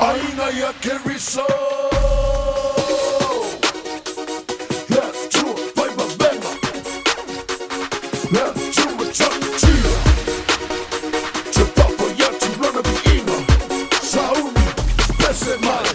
Aina yake riso Atua, Vavega Atua chakuchia Chepapa yatu lana biina Sauni, pese male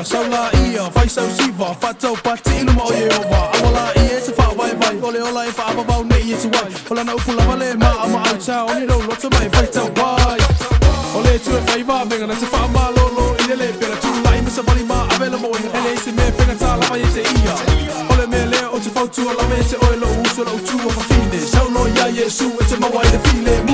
Saula ia, fai sau siva, fatau pati inu mo ye ova. Awala ia te fa vai vai, ole ola e fa ababau nei e te wai. Ola na upu lava le ma ama au cha, oni lo loto mai fai tau wai. Ole tu e fai Vavega na te fa ma lolo i le pera tu lai misa bali ma avela mo i ele se me pega ta lava e te ia. Ole me le o te fautu lava e te oe lo uso lo tu o fa fine. Saulo ia Yesu e te mawai de file.